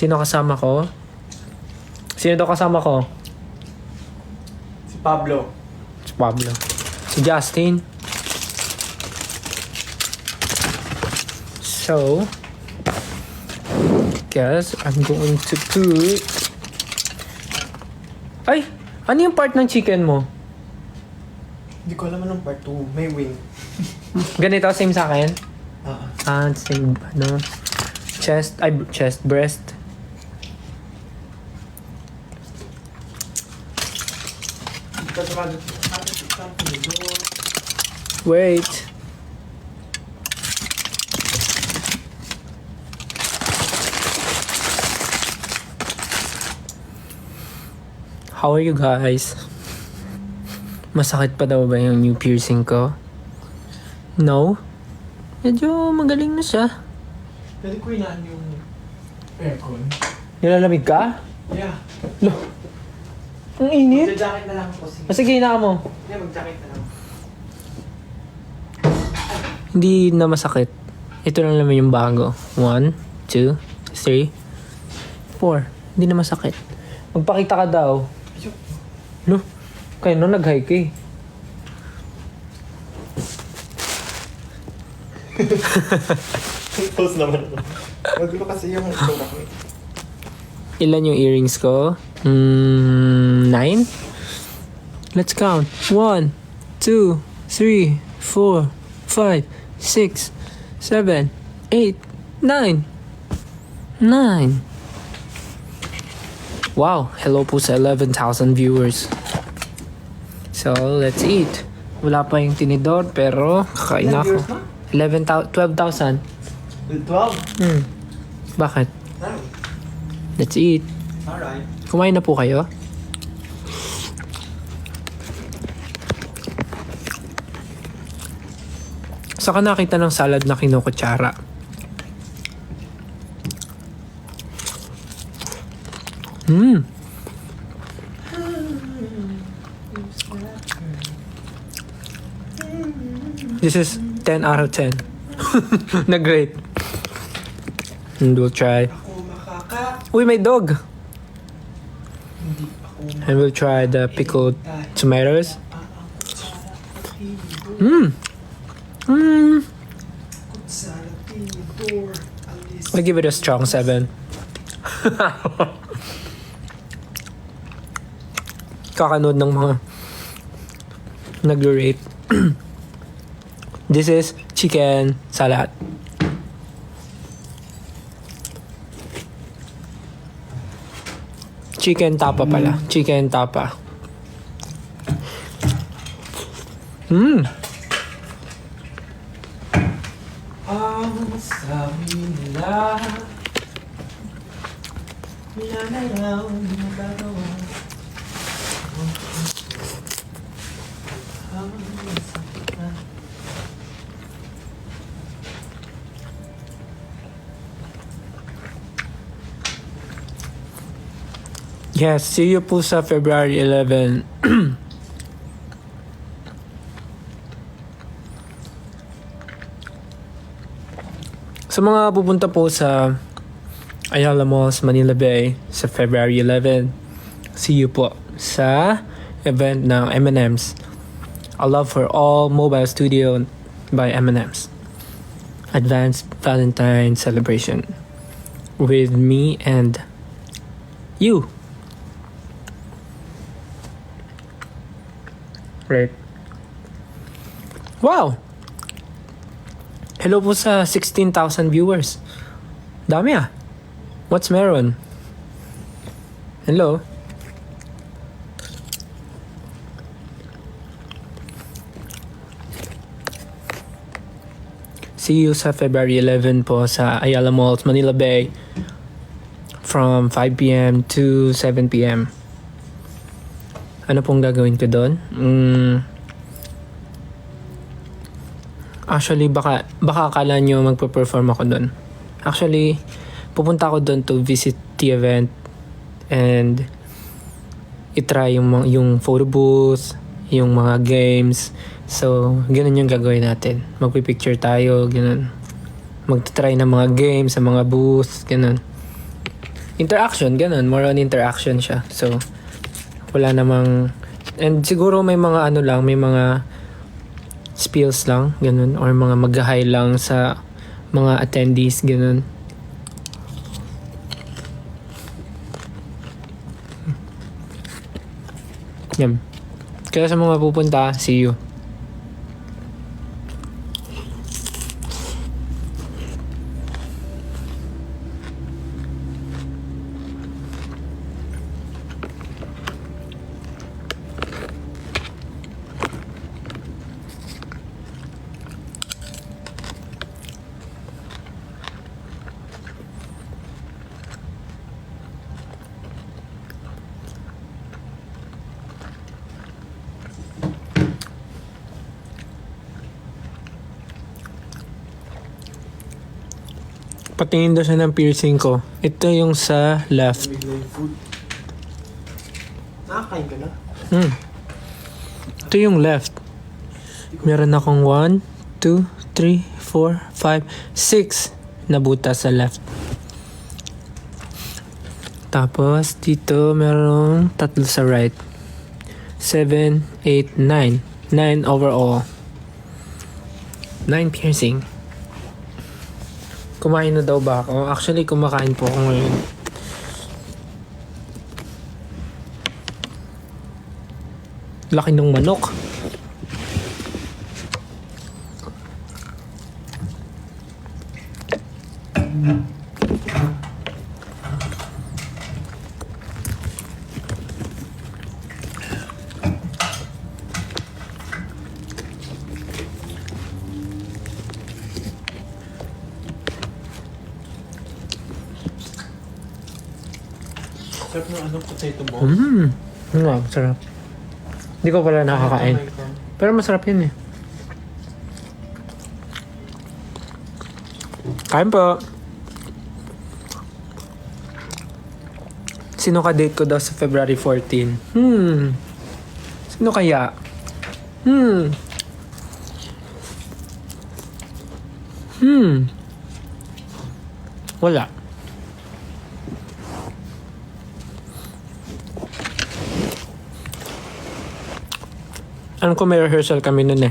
Sino kasama ko? Sino daw kasama ko? Si Pablo. Si Pablo. Si Justin. So, guess I'm going to put... Ay! Ano yung part ng chicken mo? Hindi ko alam anong part 2. May wing. Ganito, same sa akin? Same, chest, breast. Wait. How are you guys? Masakit pa daw ba yung new piercing ko? No? Medyo magaling na siya. Pwede ko inaan yung aircon. Nilalamig ka? Yeah. Lo, ang init. Mag-jacket na lang ako. Sige. Sige na mo. Yeah, mag-jacket na lang. Hindi na masakit. Ito lang naman yung bago. 1, 2, 3, 4. Hindi na masakit. Magpakita ka daw. Lo, kayo no nag-hike eh. Pause naman ako. Magulo kasi yung itsura ko. Ilan yung earrings ko? 9? Let's count. 1, 2, 3, 4, 5, 6, 7, 8, 9. 9. Wow, hello po sa 11,000 viewers. So, let's eat. Wala pa yung tinidor, pero kakain na ako. 12,000. 12? Bakit? Let's eat. Alright. Kumain na po kayo? Saka nakita ng salad na kinukutsara. This is 10 out of 10. Na great. And we'll try. Ako makaka... Uy, may dog! Hindi ako And we'll try the pickled tomatoes. I give it a strong 7. Kakanood ng mga nag-rate. This is chicken salad. Chicken tapa pala. Chicken tapa. Ang sabi nila wala na raw magagawa. Yes, see you po sa February 11. Sa mga pupunta po sa Ayala Malls, Manila Bay sa February 11, see you po sa event ng M&M's. A Love for All Mobile Studio by M&M's. Advanced Valentine Celebration with me and you. Right. Wow! Hello po sa 16,000 viewers. Dami ah. What's meron? Hello? See you sa February 11 po sa Ayala Malls, Manila Bay from 5 p.m. to 7 p.m. Ano pong gagawin ko doon? Actually, baka akala nyo magpa-perform ako doon. Actually, pupunta ako doon to visit the event and itry yung photo booth, yung mga games. So, ganun yung gagawin natin. Magpipicture tayo, ganun. Magtitry ng mga games sa mga booth, ganun. interaction, ganun. More on interaction siya. So, wala namang... And siguro may mga ano lang, may mga spills lang, ganun. Or mga mag-hi lang sa mga attendees, ganun. Yan. Kaya sa mga pupunta, see you. Patingin daw siya ng piercing ko. Ito yung sa left. Bigla yung food. Nakakain ka na? Ito yung left. Meron akong 1, 2, 3, 4, 5, 6 na butas sa left. Tapos dito merong 3 sa right. 7, 8, 9. 9 overall. 9 piercing. Kumain na daw ba ako? Actually, kumakain po ako ngayon. Laki ng manok. Sarap ng ano, potato ball. Wow, sarap. Hindi ko pala nakakain. Pero masarap yun eh. Kain po. Sino ka-date ko daw sa February 14? Sino kaya? Wala. Alam ko may rehearsal kami nun eh.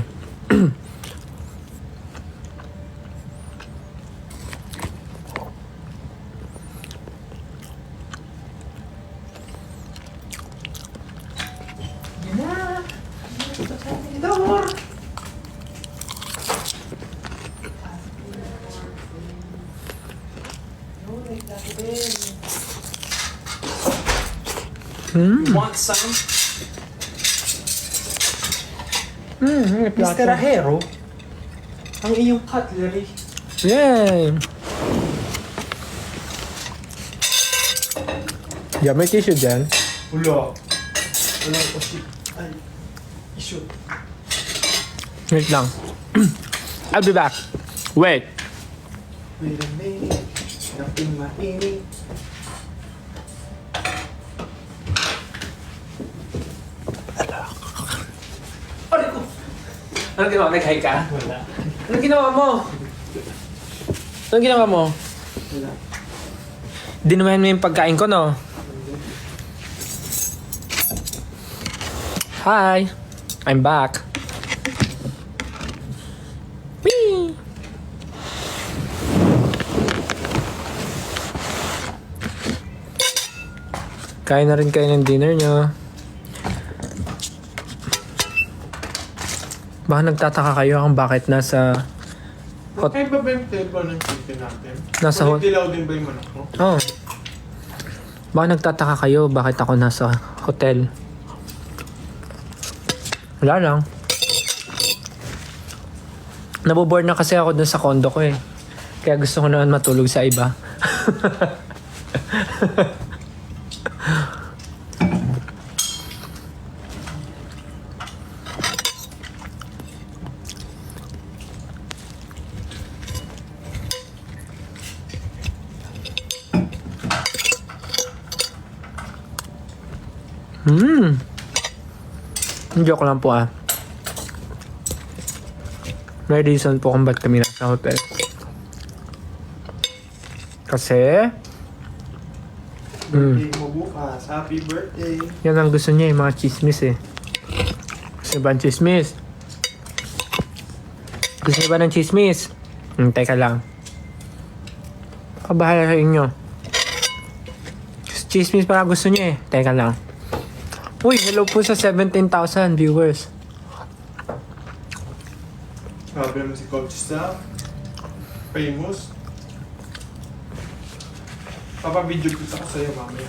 Want some? Mr. Ahero? Ang iyong cutlery. Yay! Yeah, may tissue dyan. Wala. Wala ko shit. Ay. Issue. Wait lang. I'll be back. Wait. Wait a minute. Nothing mainit. Aray ko! Anong ginawa? Nag-hi ka? Wala. Anong ginawa mo? Anong ginawa mo? Wala. Dinumayan mo yung pagkain ko, no? Hi! I'm back. Whee! Kain na rin kayo ng dinner nyo. Baka nagtataka kayo kung bakit nasa... Ay, ba yung table ng chicken natin? Nasa Ulit dilaw din ba yung manok mo? Oh. Baka nagtataka kayo bakit ako nasa hotel. Wala lang. Naboboard na kasi ako dun sa condo ko eh. Kaya gusto ko naman matulog sa iba. Joke lang po ah. May reason po kung ba't kami nasa hotel. Kasi Birthday mo bukas. Happy birthday. Yan ang gusto niya, yung mga chismis eh. Gusto niyo ba ng chismis? Gusto niyo ba ng chismis? Teka lang. Ako bahala sa inyo. Chismis para gusto niya eh. Teka lang. Uy, hello po sa 17,000 viewers. Sabi mo si Coach Sam. Famous. Papabidyo kita ko sa'yo mamaya.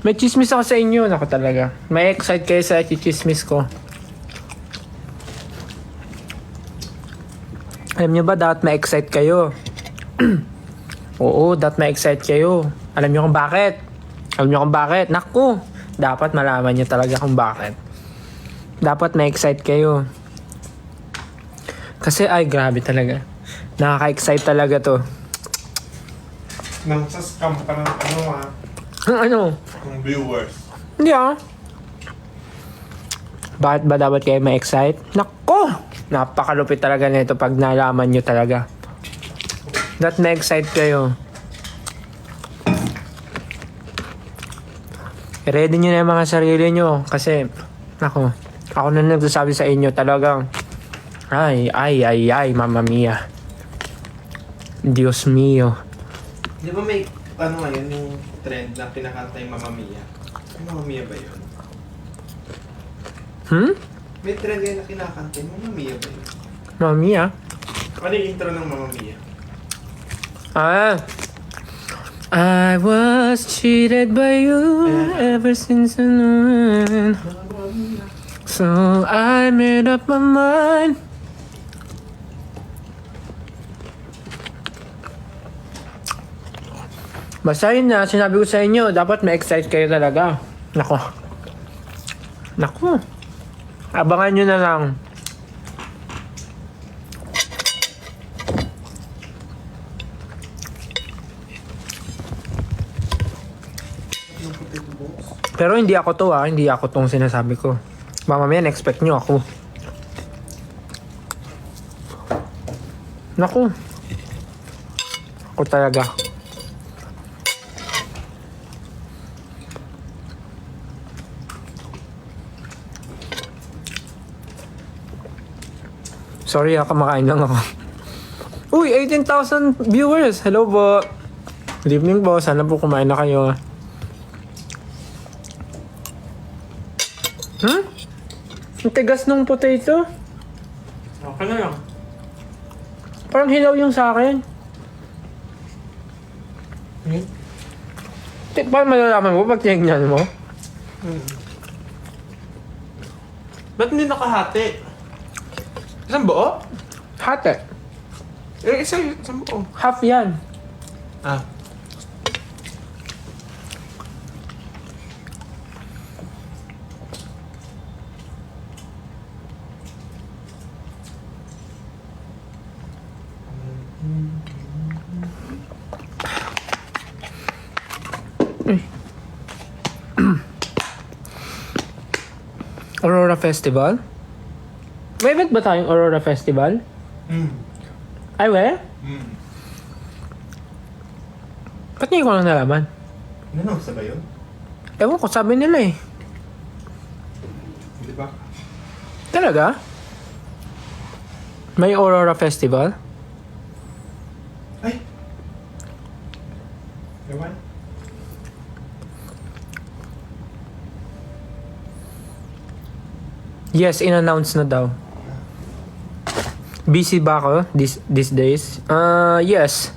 May chismis ako sa inyo. Naku talaga. May excite kayo sa chismis ko. Alam nyo ba, dapat ma-excite kayo? Oo, dapat ma-excite kayo. Alam nyo kung bakit? Alam nyo kung bakit? Naku, dapat malaman nyo talaga kung bakit. Dapat ma-excite kayo. Kasi, ay, grabe talaga. Nakaka-excite talaga to. Nang sa scam ka ng ano ha. Ano? Ng viewers. Hindi ah. Bakit ba dapat kayo ma-excite? Naku! Napakalupit talaga nito pag nalaman nyo talaga. Dapat ma-excite kayo. Ready nyo na yung mga sarili nyo. Kasi, ako na nagsasabi sa inyo talagang, ay, Mamma Mia. Diyos mio. Di ba may, ano ngayon, yung trend na kinakanta yung Mamma Mia? Yung Mamma Mia ba yun? May trend ngayon na kinakanta yung Mamma Mia ba yun? Mamma Mia? Ano yung intro ng Mamma Mia? I was cheated by you ever since I knew. So I made up my mind. Basta yun na, sinabi ko sa inyo, dapat ma-excite kayo talaga. Nako. Abangan nyo na lang. Pero hindi ako to hindi ako tong sinasabi ko. Mamaya na-expect nyo ako. Naku. Ako talaga. Sorry kumakain lang ako. Uy, 18,000 viewers! Hello po! Good evening po, sana po kumain na kayo. Ang tigas ng potato. Okay na lang. Parang hilaw yung sa akin. Paano malalaman mo pag tinignan mo? Ba't hindi nakahati? Isang buo? Hati. Isang buo. Half yan. Ah. Aurora Festival? May event ba tayong Aurora Festival? Ay, we? Ba't ngayon ko lang nalaman? Ano, sa ba yun? Ewan ko, sabi nila eh. Di ba? Talaga? May Aurora Festival? Ay! Ewan? Yes, in-announce na daw. Busy ba ako these days? Yes.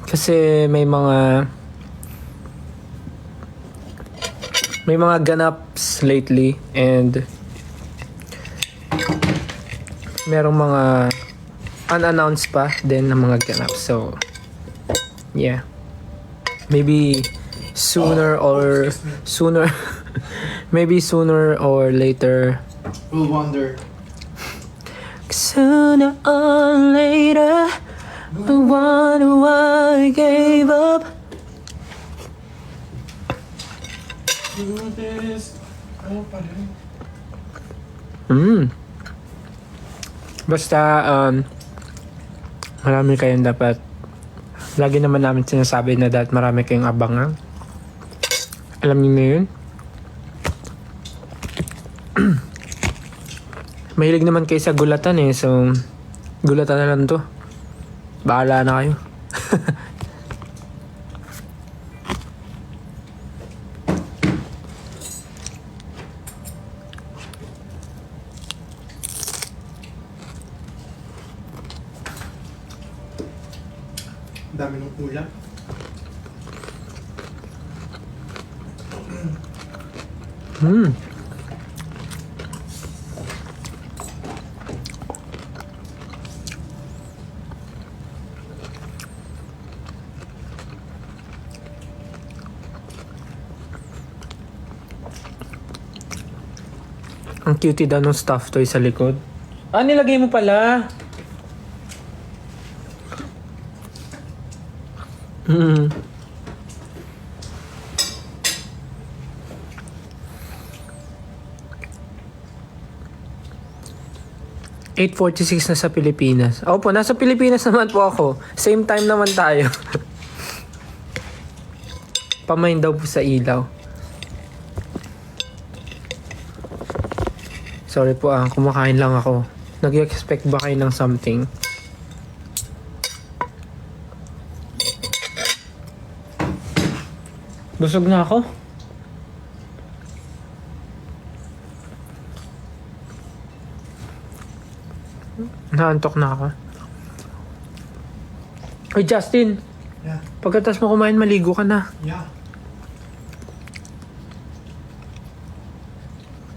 Kasi may mga ganaps lately and merong mga unannounced pa din ng mga ganaps. So, yeah. Maybe sooner maybe sooner or later. We'll wonder. Sooner or later, I wonder why I gave up. Ano pa rin? Basta, marami kayong dapat Lagi naman namin sinasabi na dahil marami kayong abangan. Alam niyo na yun? Mahilig naman kayo sa gulatan eh. So, gulatan na lang to. Bahala na kayo. Ang dami ng ulam. Hmm. Ang cutie daw ng stuffed toy sa likod. Ah, nilagay mo pala. Mm. "8:46 na sa Pilipinas." Opo, nasa Pilipinas naman po ako. Same time naman tayo. Pamain daw po sa ilaw. Sorry po kumakain lang ako. Nag-expect ba kayo ng something? Busog na ako. Naantok na ako. Ay, Justin! Yeah. Pagkatapos mo kumain, maligo ka na. Yeah.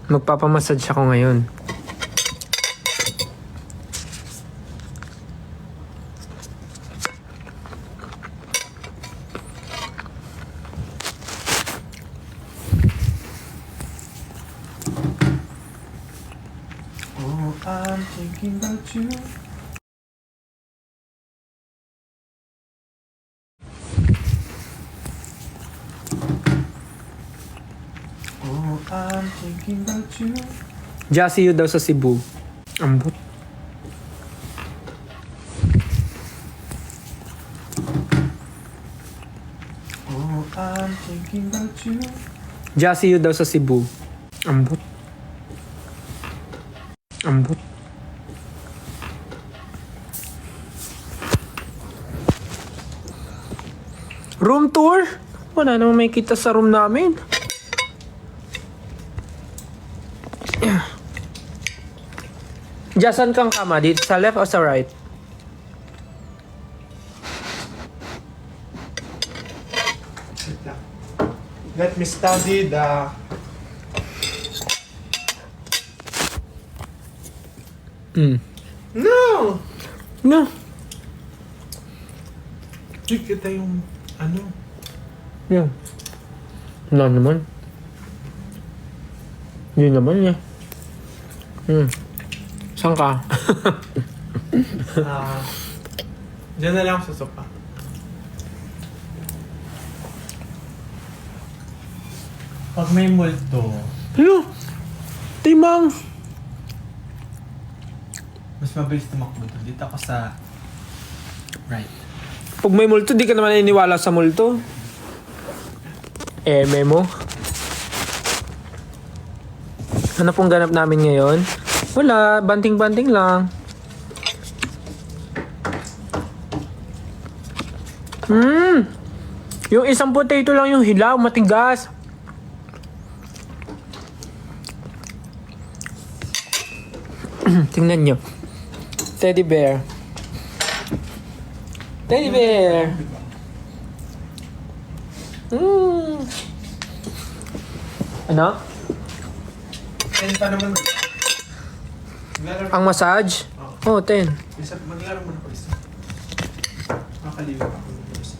Magpapamassage ako ngayon. Oh, I'm thinking about you. Oh, I'm thinking about you. Jassy daw sa Cebu. Ambot. Oh, I'm thinking about you. Jassy daw sa Cebu. Ambot. Ambot. Room tour? Wala namang may kita sa room namin. Diyan kang kama? Dito sa left o sa right? Wait lang. Let me study the... No! No. Hindi kita yung... Ano? Yan. Wala naman. Yun naman eh. Saan ka? Diyan na lang sa sopa. Pag may multo, Hello? Timang! mas mabilis tumakbo to. Dito ako sa right. Pag may multo, di ka naman naniniwala sa multo. Memo. Ano pong ganap namin ngayon? Wala, banting-banting lang. Yung isang potato lang yung hilaw, matigas. Tingnan nyo. Teddy bear. Teddy bear. Ano? And pa naman. Maglaro Ang massage? Oh, 10. maglaro mo na po isa. Makaliwa ako ng isa.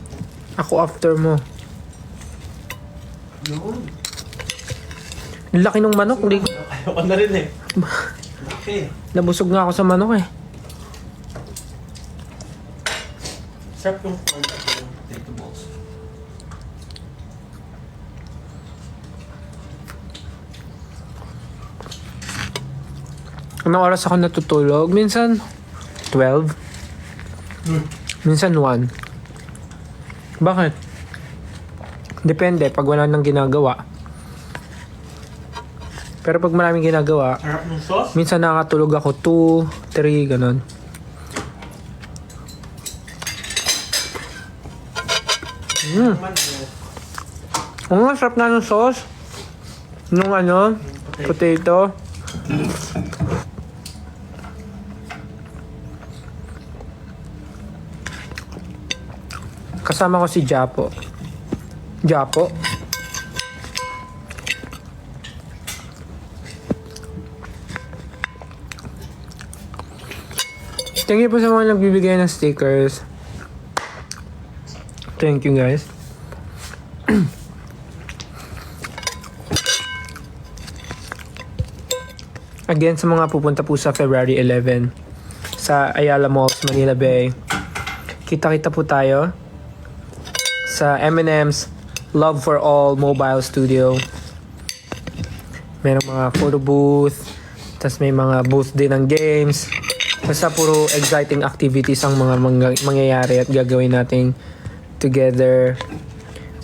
Ako after mo. Noon. Ang laki ng manok. Hindi, Ayoko na rin eh. Laki. nabusog nga ako sa manok eh. Sarap yung corn at yung potato balls. Anong oras ako natutulog? Minsan 12. Minsan 1. Bakit? Depende pag wala nang ginagawa. Pero pag maraming ginagawa, Harap ng sauce? minsan nakakatulog ako 2, 3, ganun. Ang sarap na ng sauce. Nung ano, potato. Kasama ko si Japo. Japo? Thank you po sa mga nagbibigay ng stickers. Thank you guys. Again, sa mga pupunta po sa February 11 sa Ayala Malls, Manila Bay, kita-kita po tayo sa M&M's Love for All Mobile Studio. Merong mga photo booth, tas may mga booth din ng games. Basta puro exciting activities ang mga mangyayari at gagawin nating together.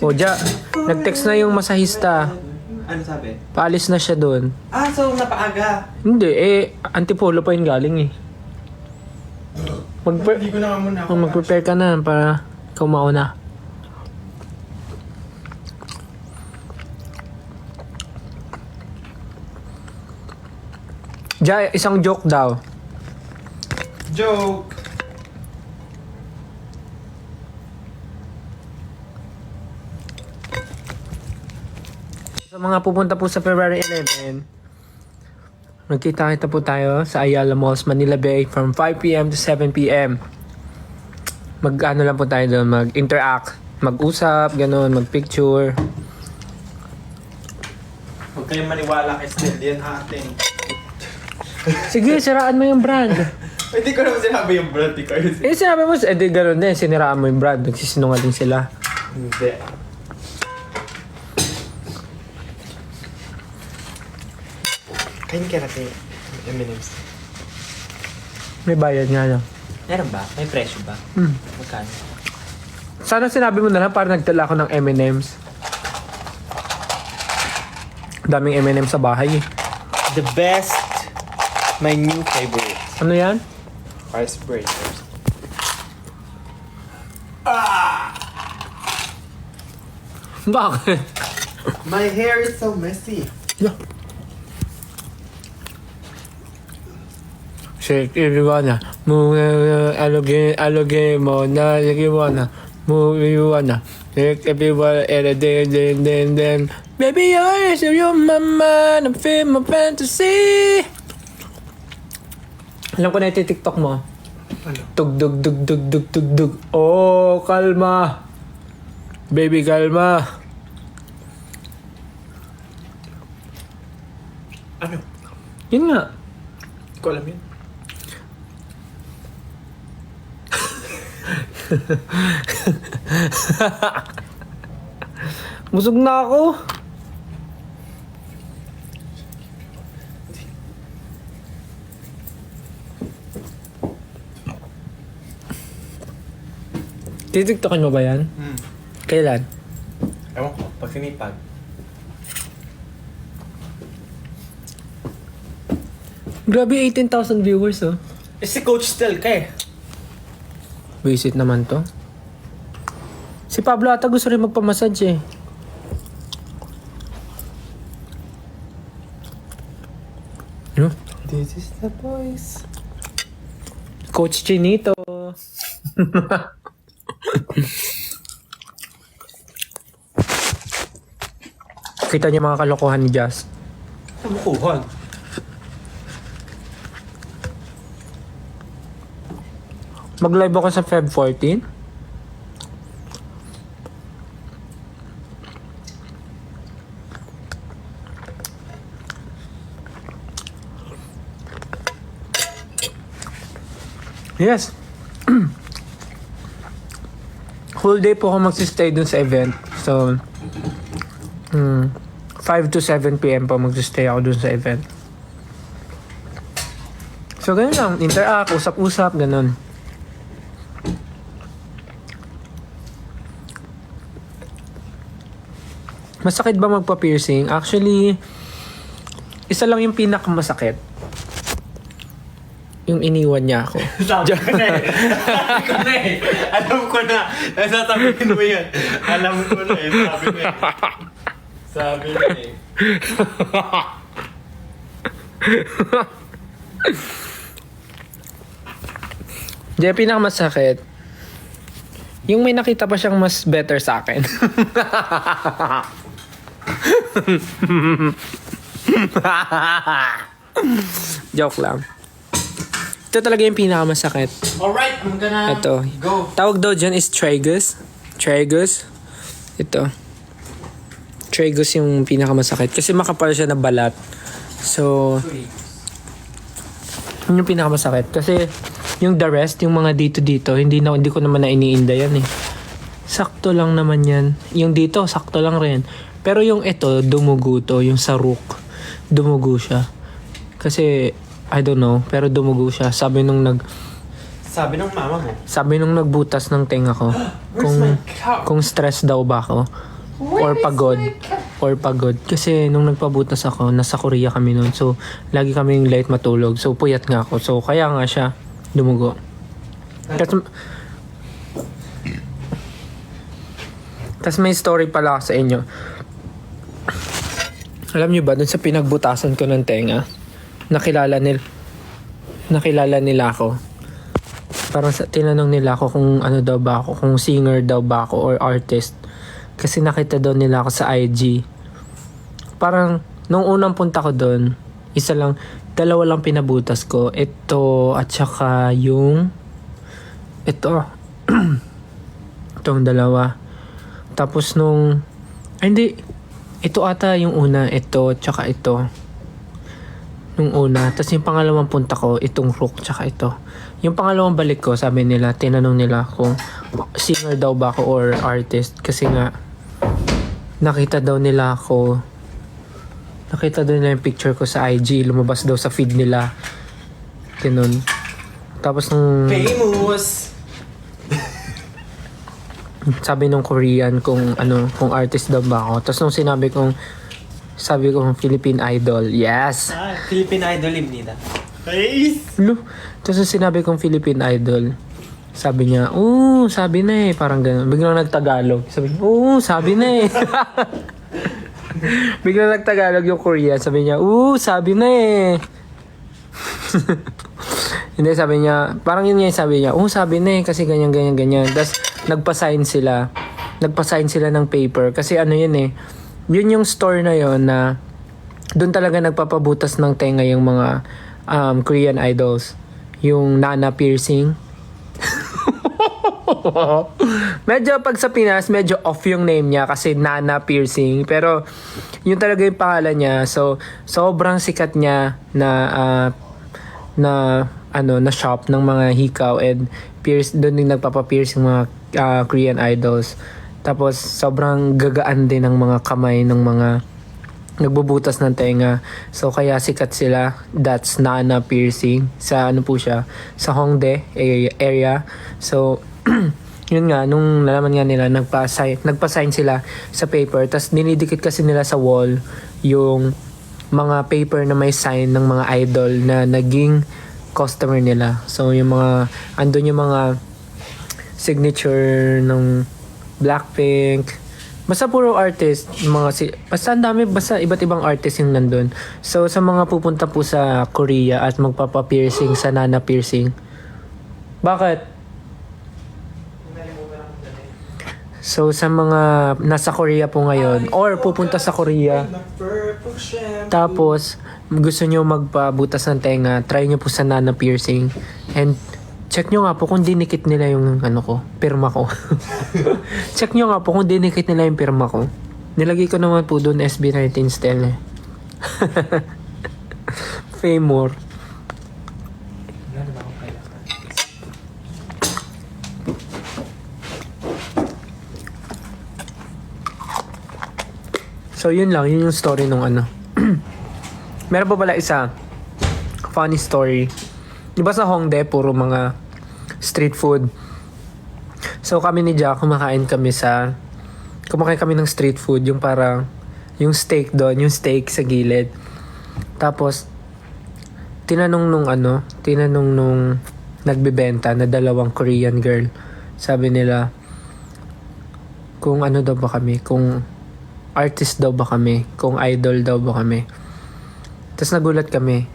O, nag-text na yung masahista. Ano sabi? Paalis na siya doon. Ah, so napaaga. Hindi, antipolo pa yun galing eh. Hindi ko na muna ako. Mag-prepare ka na para ikaw mauna. Isang joke daw. Joke. Sa mga pupunta po sa February 11, magkita-kita po tayo sa Ayala Malls, Manila Bay from 5 p.m. to 7 p.m. Mag-ano lang po tayo doon, mag-interact, mag-usap, ganun, mag-picture. Huwag kayong maniwala kay Snell. Yan ating. Sige, siraan mo yung brand. Hindi ko naman sinabi yung brand ko. Sinabi mo, di ganun din, siniraan mo yung brand, nagsisinungaling sila. Hindi. Kain ka natin M&M's. May bayad nga lang. Meron ba? May presyo ba? Magkano? Sana sinabi mo na lang para nagtala ako ng M&M's. Daming M&M's sa bahay eh. The best. My new favorite. Ano yan? Ice breakers. Bakit? My hair is so messy. Yeah. Shake everyone, move alloge mo na everyone, move everyone, shake everyone then baby you're my mind, I feel my fantasy. Alam ko na yung TikTok mo. Ano? Tugdug dug dug dug dug dug. Oh, kalma. Baby, kalma. Ano? Yun nga. Hindi ko alam yun. Busog na ako. Titiktokin mo ba yan? Kailan? Ewan ko, pag sinipag. Grabe, 18,000 viewers oh. Eh si Coach Stel ka eh. Visit naman to. Si Pablo ata gusto rin magpamassage eh. Huh? This is the voice. Coach Chinito. Kita niyo mga kalokohan ni Jazz. Kamukuhan. Mag-live ako sa Feb 14. Yes. Whole day po ako magsistay dun sa event. So, 5 to 7 p.m. po magsistay ako dun sa event. So, ganun lang. Interact, usap-usap, ganun. Masakit ba magpa-piercing? Actually, isa lang yung pinakamasakit. Yung iniwan niya ako. Sabi ko na eh. Sabi ko na eh. Alam ko na. Sasabihin mo yan. Alam ko na eh. Sabi na eh. Sabi na eh. Di, pinakamasakit. Yung may nakita pa siyang mas better sa akin. Joke lang. Ito talaga yung pinakamasakit. Alright, I'm gonna Ito. go. Tawag daw dyan is tragus. Tragus. Ito. Tragus yung pinakamasakit. Kasi makapal siya na balat. So, yun yung pinakamasakit. Kasi, yung the rest, yung mga dito, hindi ko naman na iniinda yan eh. Sakto lang naman yan. Yung dito, sakto lang rin. Pero yung ito, dumugo to. Yung sa rook, dumugo siya. Kasi, I don't know, pero dumugo siya. Sabi nung mama mo. sabi nung nagbutas ng tenga ko, kung stress daw ba ako, or pagod, Kasi nung nagpabutas ako, nasa Korea kami noon. So, lagi kaming late matulog. So, puyat nga ako. So, kaya nga siya dumugo. Tapos may story pala ako sa inyo. Alam niyo ba, dun sa pinagbutasan ko ng tenga, nakilala nila ako. Parang tinanong nila ako kung ano daw ba ako, kung singer daw ba ako or artist. Kasi nakita daw nila ako sa IG. Parang, nung unang punta ko doon, dalawa lang pinabutas ko. Ito, at saka yung, ito. Itong dalawa. Tapos ito ata yung una, ito, tsaka ito. Nung una. Tapos yung pangalawang punta ko, itong rook, tsaka ito. Yung pangalawang balik ko, sabi nila, tinanong nila kung singer daw ba ako or artist. Kasi nga, nakita daw nila yung picture ko sa IG, lumabas daw sa feed nila. Ganun. Tapos Famous! sabi nung Korean kung artist daw ba ako. Tapos nung sabi kong Philippine Idol. Yes! Philippine Idol Nida. Face! Tapos nung sinabi kong Philippine Idol, sabi niya, sabi na eh. Parang gano'n. Biglang nagtagalog. Sabi niya, sabi na eh. Biglang nagtagalog yung Korean. Sabi niya, sabi na eh. Hindi, sabi niya, parang yun nga yung sabi niya, sabi na eh, kasi ganyan. Tapos, nagpa-sign sila ng paper. Kasi ano yun eh, yun yung store na yun na doon talaga nagpapabutas ng tenga yung mga Korean idols. Yung Nana piercing. Medyo pag sa Pinas, medyo off yung name niya kasi Nana piercing. Pero, yun talaga yung pangalan niya. So, sobrang sikat niya na shop ng mga hikaw and doon din nagpapa-pierce yung mga Korean idols. Tapos sobrang gagaan din ng mga kamay ng mga nagbubutas ng tenga. So kaya sikat sila. That's Nana piercing. Sa po siya, sa Hongdae area. So yun nga, nung nalaman nga nila, nagpa-sign sila sa paper. Tapos dinidikit kasi nila sa wall yung mga paper na may sign ng mga idol na naging customer nila. So, andun yung mga signature ng Blackpink. Basta puro artist. Basta iba't ibang artist yung nandun. So, sa mga pupunta po sa Korea at magpapa-piercing sa Nana piercing. Bakit? So, sa mga nasa Korea po ngayon or pupunta sa Korea, tapos gusto nyo magpabutas ng tenga, try nyo po sa Nana piercing and check nyo nga po kung dinikit nila yung pirma ko. Check nyo nga po kung dinikit nila yung pirma ko. Nilagay ko naman po doon SB19 style eh. Famous. So, yun yung story nung Meron pa pala isa, funny story. Di ba sa Hongdae, puro mga street food. So, kami ni Jack, kumakain kami sa kumakain kami ng street food, yung parang, yung steak doon, yung steak sa gilid. Tapos, tinanong nung nagbebenta na dalawang Korean girl. Sabi nila, kung ano daw ba kami, kung artist daw ba kami, kung idol daw ba kami. Tapos nagulat kami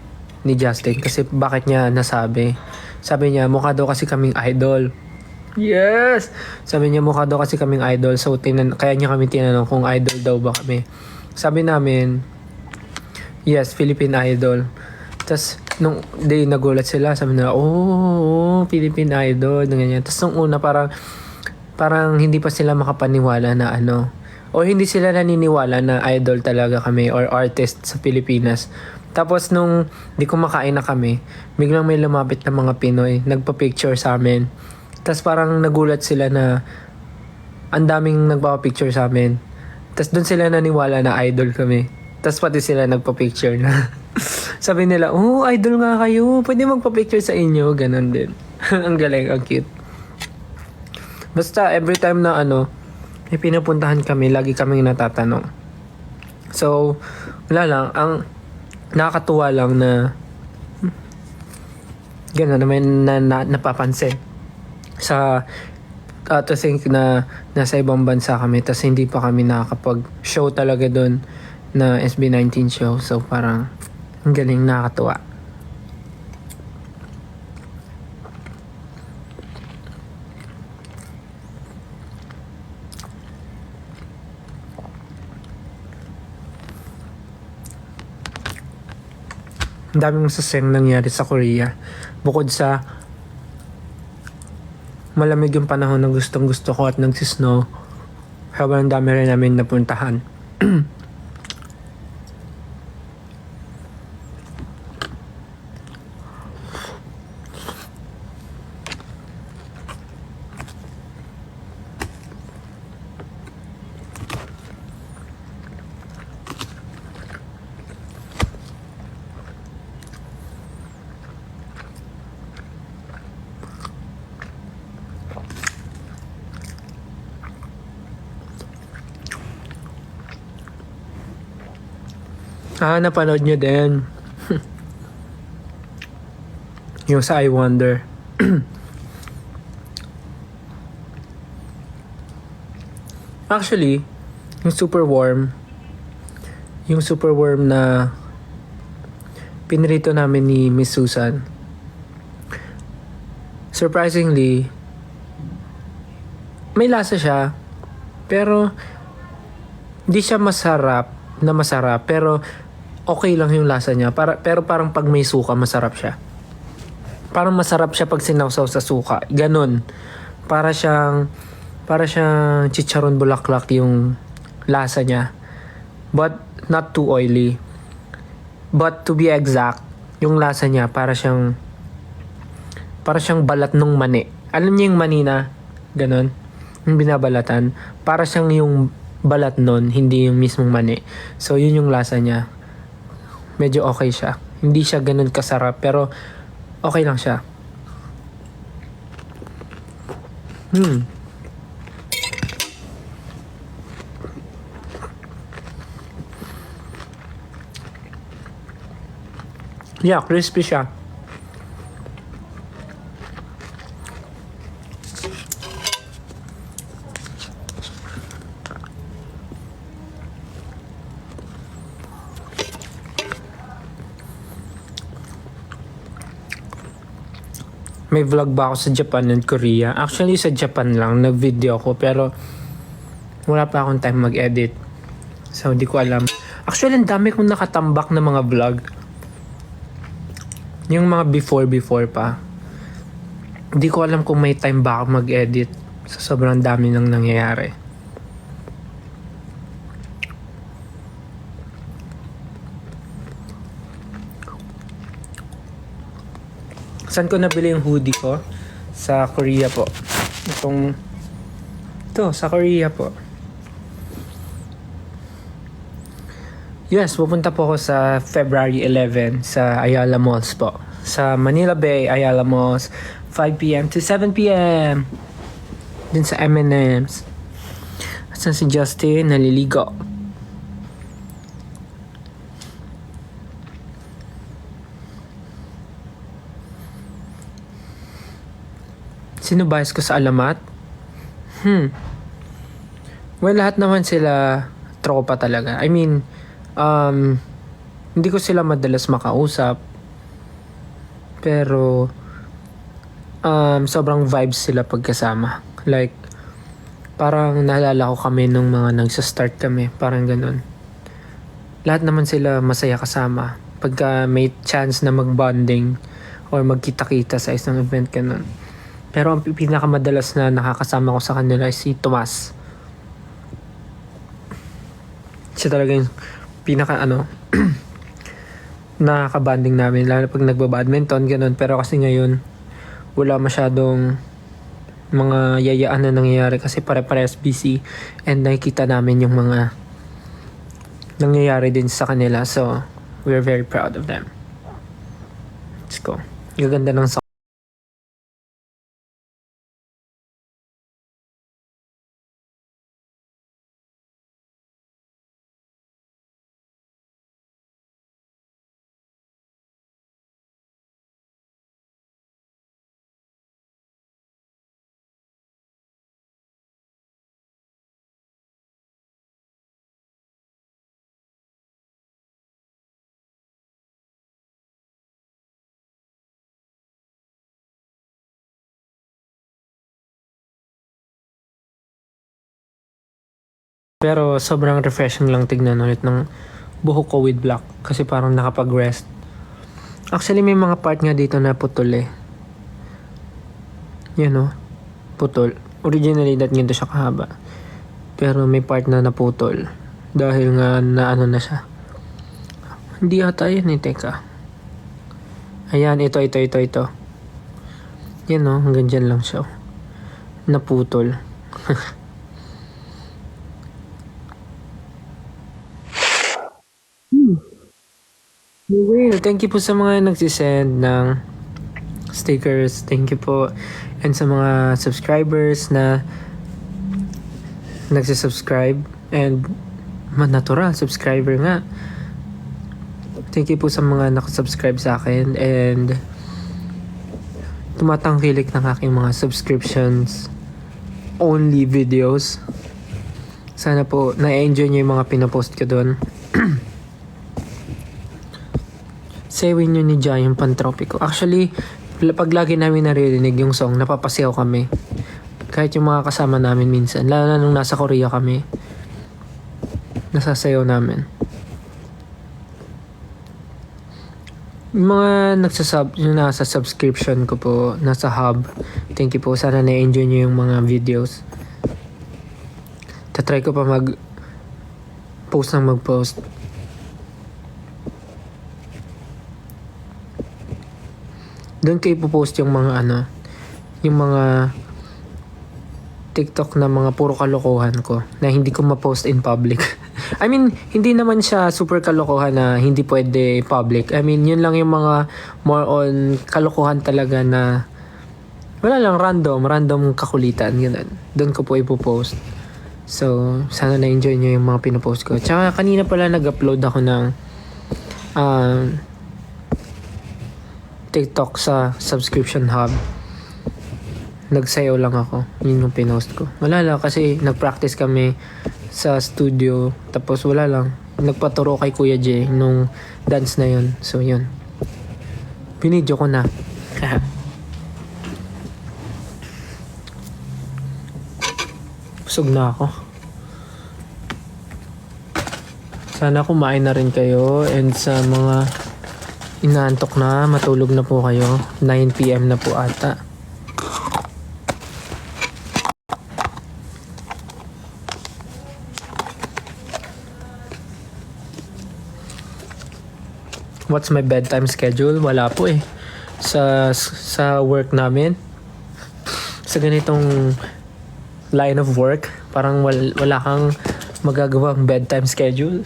ni Justin kasi bakit niya nasabi. Sabi niya, mukha daw kasi kaming idol. Yes! Sabi niya, mukha daw kasi kaming idol. So, kaya niya kami tinanong kung idol daw ba kami. Sabi namin, yes, Philippine Idol. Tapos, nung day nagulat sila, sabi nila, oh, Philippine Idol, ganyan. Tapos, nung una, parang hindi pa sila makapaniwala na o hindi sila naniniwala na idol talaga kami or artist sa Pilipinas. Tapos nung di kumakain na kami, biglang may lumapit na mga Pinoy, nagpa-picture sa amin. Tapos parang nagulat sila na ang daming nagpapa-picture sa amin. Tapos doon sila naniwala na idol kami. Tapos pati sila nagpa-picture na. Sabi nila, oh, idol nga kayo. Pwede magpa-picture sa inyo. Ganon din. Ang galing, ang cute. Basta every time na may pinupuntahan kami, lagi kaming natatanong. So, wala lang. Ang nakakatuwa lang na gano'n naman napapansin. To think na nasa ibang bansa kami tapos hindi pa kami nakakapag-show talaga doon na SB19 show. So, parang ang galing, nakakatuwa. Ang daming masasayang nangyari sa Korea. Bukod sa malamig yung panahon na gustong gusto ko at nagsisnow, sobrang dami rin namin napuntahan. Napanood nyo din. Yung sa I Wonder. Actually, yung super warm na pinrito namin ni Miss Susan. Surprisingly, may lasa siya, pero hindi siya masarap, pero okay lang yung lasa niya. Pero parang pag may suka, masarap siya. Parang masarap siya pag sinawsaw sa suka. Ganon. Para siyang chicharon bulaklak yung lasa niya. But not too oily. But to be exact, yung lasa niya para siyang balat ng mani. Alam niyo yung mani na ganon? Yung binabalatan. Para siyang yung balat nun, hindi yung mismong mani. So yun yung lasa niya. Medyo okay siya. Hindi siya ganun kasarap, pero okay lang siya. Yeah, crispy siya. May vlog ba ako sa Japan and Korea? Actually, sa Japan lang. Nag-video ako. Pero, wala pa akong time mag-edit. So, hindi ko alam. Actually, ang dami kong nakatambak na mga vlog. Yung mga before pa. Hindi ko alam kung may time ba ako mag-edit. Sa sobrang dami nang nangyayari. Saan ko nabili yung hoodie ko? Sa Korea po. Ito, sa Korea po. Yes, pupunta po ako sa February 11 sa Ayala Malls po. Sa Manila Bay, Ayala Malls, 5 p.m. to 7 p.m. Din sa M&M's. Asan si Justin? Naliligo. Sino bias ko sa alamat? Well, lahat naman sila tropa talaga. I mean, hindi ko sila madalas makausap. Pero, sobrang vibes sila pagkasama. Like, parang naalala ko kami nung mga nagsa-start kami. Parang ganun. Lahat naman sila masaya kasama. Pagka may chance na mag-bonding or magkita-kita sa isang event ganun. Pero ang pinakamadalas na nakakasama ko sa kanila is si Tomas. Siya talaga yung pinaka nakaka-banding namin. Lalo pag nagba-badminton, ganun. Pero kasi ngayon, wala masyadong mga yayaan na nangyayari kasi pare-parehas busy and nakikita namin yung mga nangyayari din sa kanila. So, we're very proud of them. Let's go. Gaganda ng song. Pero sobrang refreshing lang tignan ulit ng buhok ko with black kasi parang nakapag-rest. Actually, may mga part nga dito na putol eh. Yan o. Putol. Originally, ganito siya kahaba. Pero may part na naputol. Dahil nga na na siya. Hindi ata yun eh. Teka. Ayan, ito. Yan o. Hanggang dyan lang siya. Naputol. Well, thank you po sa mga nagsisend ng stickers. Thank you po. And sa mga subscribers na nagsisubscribe. And natural, subscriber nga. Thank you po sa mga nakasubscribe sa akin. And tumatangkilik ng aking mga subscriptions only videos. Sana po na-enjoy nyo yung mga pinapost ko doon. Sewin nyo ni Jai yung Pantropiko. Actually, pag lagi namin naririnig yung song, napapasayaw kami. Kahit yung mga kasama namin minsan. Lalo na nung nasa Korea kami. Nasasayaw namin. Yung mga yung nasa subscription ko po, nasa hub. Thank you po. Sana na-enjoy nyo yung mga videos. Tatry ko pa mag-post. Doon kayo post yung mga yung mga TikTok na mga puro kalokohan ko na hindi ko ma-post in public. I mean, hindi naman siya super kalokohan na hindi pwede public. I mean, yun lang yung mga more on kalokohan talaga na wala lang, random kakulitan. Ganun. Doon ko po ipopost. So, sana na-enjoy nyo yung mga pinopost ko. Tsaka kanina pala nag-upload ako ng TikTok sa subscription hub. Nagsayaw lang ako. Yun yung pinost ko. Wala lang kasi nag-practice kami sa studio. Tapos wala lang. Nagpaturo kay Kuya J nung dance na yun. So yun. Binidyo ko na. Busog na ako. Sana kumain na rin kayo. And sa mga inaantok na, matulog na po kayo. 9 PM na po ata. What's my bedtime schedule? Wala po eh. Sa work namin, sa ganitong line of work, parang wala kang magagawang bedtime schedule.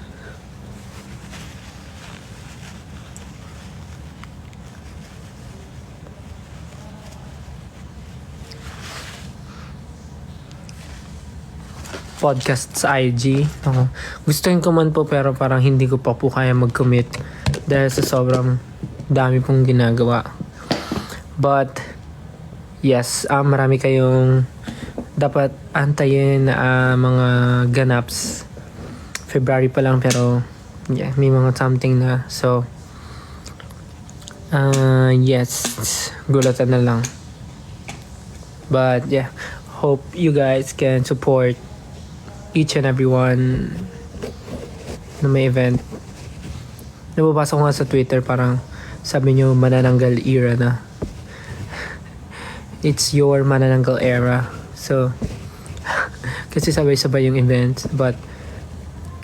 podcast sa IG. Gustuin ko man po pero parang hindi ko pa po kaya mag-commit dahil sa sobrang dami pong ginagawa. But yes, marami kayong dapat antayin na mga ganaps. February pa lang pero yeah, may mga something na. So yes, gulatan na lang. But yeah, hope you guys can support each and every one na may event. Nababasa ko nga sa Twitter, parang sabi nyo manananggal era na. It's your manananggal era. So kasi sabay-sabay yung events, but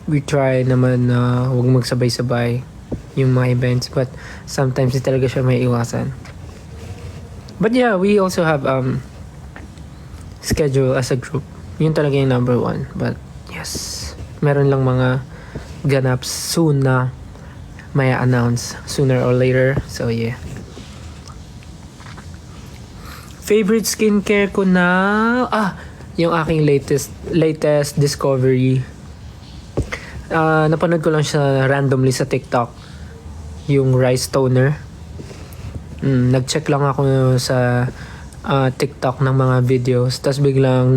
we try naman na huwag magsabay-sabay yung mga events, but sometimes di talaga siya may iwasan. But yeah, we also have schedule as a group. Yun talaga yung number one. But yes, meron lang mga ganaps soon na may announce sooner or later. So yeah. Favorite skincare ko na yung aking latest discovery. Napanood ko lang siya randomly sa TikTok, yung rice toner. Nag-check lang ako sa TikTok ng mga videos, tapos biglang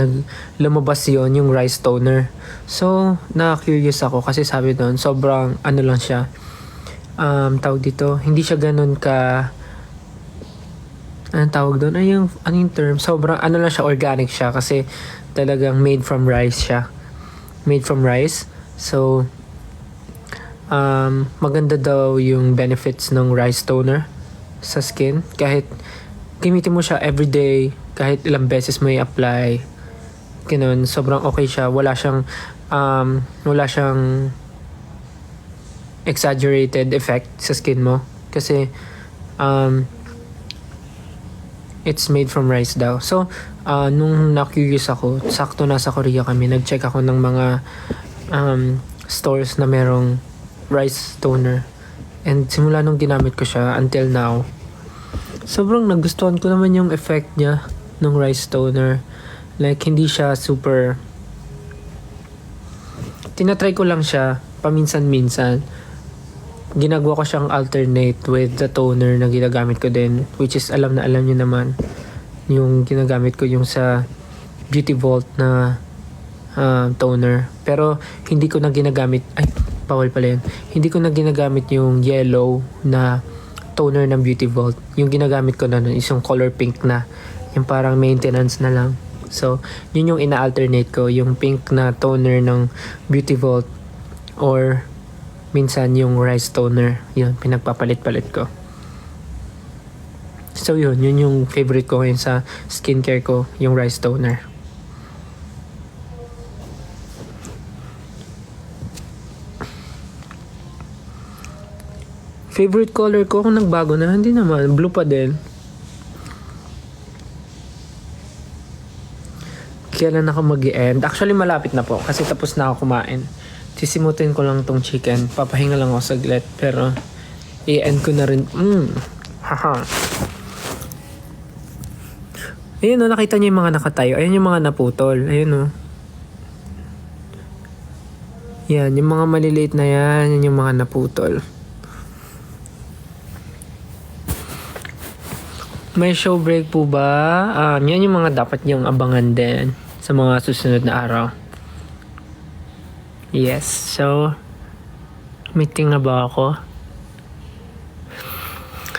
lumabas yon yung rice toner. So na-curious ako kasi sabi doon sobrang ano lang siya, tawag dito, hindi siya ganun ka, anong tawag doon, anong term, sobrang ano lang siya, organic siya kasi talagang made from rice siya, made from rice. So maganda daw yung benefits ng rice toner sa skin, kahit gamitin mo siya everyday, kahit ilang beses mo i-apply, ganun, sobrang okay siya. Wala siyang exaggerated effect sa skin mo kasi it's made from rice daw. So nung na-curious ako, sakto nasa Korea kami, nag-check ako ng mga stores na merong rice toner, and simula nung ginamit ko siya until now, sobrang nagustuhan ko naman yung effect niya ng rice toner. Like, hindi siya super, tinatry ko lang siya paminsan-minsan. Ginagawa ko siyang alternate with the toner na ginagamit ko din, which is alam nyo naman yung ginagamit ko, yung sa Beauty Vault na toner. Pero hindi ko na ginagamit, bawal pala yun, hindi ko na ginagamit yung yellow na toner ng Beauty Vault. Yung ginagamit ko na nun is yung color pink na, yung parang maintenance na lang. So yun yung ina-alternate ko, yung pink na toner ng Beauty Vault, or minsan yung rice toner. Yun, pinagpapalit-palit ko. So yun yung favorite ko ngayon sa skincare ko, yung rice toner. Favorite color ko, kung nagbago na, hindi naman, blue pa din. Kailan ako mag-i-end? Actually, malapit na po kasi tapos na ako kumain. Sisimutin ko lang tong chicken. Papahinga lang ako saglit, pero i-end ko na rin. Haha. Ayun o, nakita niyo yung mga nakatayo. Ayun yung mga naputol. Ayun o. Yan, yung mga maliliit na yan. Yan yung mga naputol. May show break po ba? Yan yung mga dapat niyong abangan din sa mga susunod na araw. Yes, so meeting na ba ako?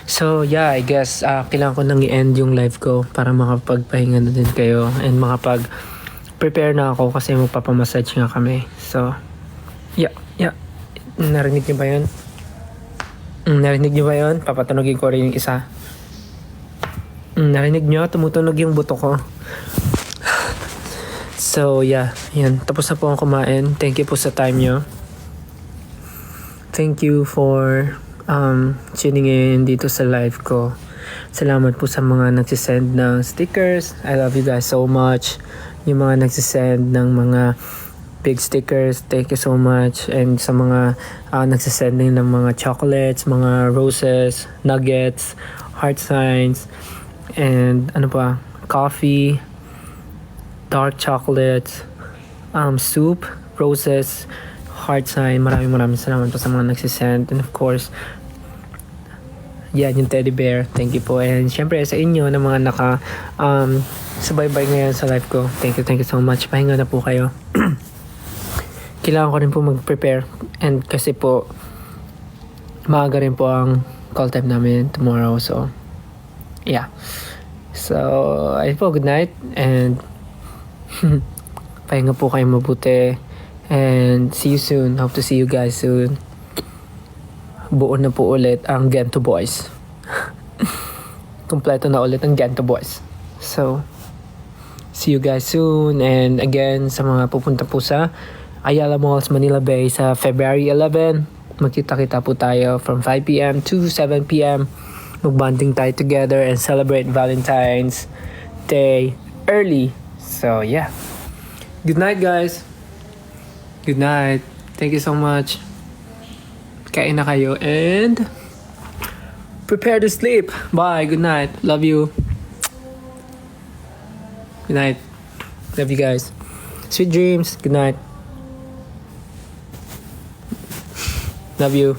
So yeah, I guess kailangan ko nang i-end yung live ko para makapagpahinga na din kayo and makapag-prepare na ako kasi magpapamassage nga kami. So yeah. Narinig niyo ba yun? Narinig niyo ba yun? Papatunogin ko rin yung isa. Narinig nyo? Tumutunog yung buto ko. So yeah, yan. Tapos na po akong kumain. Thank you po sa time nyo. Thank you for tuning in dito sa live ko. Salamat po sa mga nagsisend ng stickers. I love you guys so much. Yung mga nagsisend ng mga big stickers, thank you so much. And sa mga nagsisend din ng mga chocolates, mga roses, nuggets, heart signs, and ano pa, coffee, dark chocolates, soup, roses, heart sign. Maraming salamat po sa mga nagsisend. And of course, yan, yung teddy bear. Thank you po. And syempre sa inyo na mga subaybay ngayon sa live ko. Thank you so much. Pahinga na po kayo. Kailangan ko rin po mag-prepare. And kasi po, maaga rin po ang call time namin tomorrow. So, yeah. So, ayun po, good night. And, pahinga po kayo mabuti. And, see you soon. Hope to see you guys soon. Buo na po ulit ang Gento Boys. Kompleto na ulit ang Gento Boys. So, see you guys soon. And again, sa mga pupunta po sa Ayala Malls, Manila Bay sa February 11, magkita-kita po tayo from 5 p.m. to 7 p.m. Mag-bonding tayo together and celebrate Valentine's Day early. So, yeah. Good night, guys. Good night. Thank you so much. Kain na kayo and prepare to sleep. Bye. Good night. Love you. Good night. Love you guys. Sweet dreams. Good night. Love you.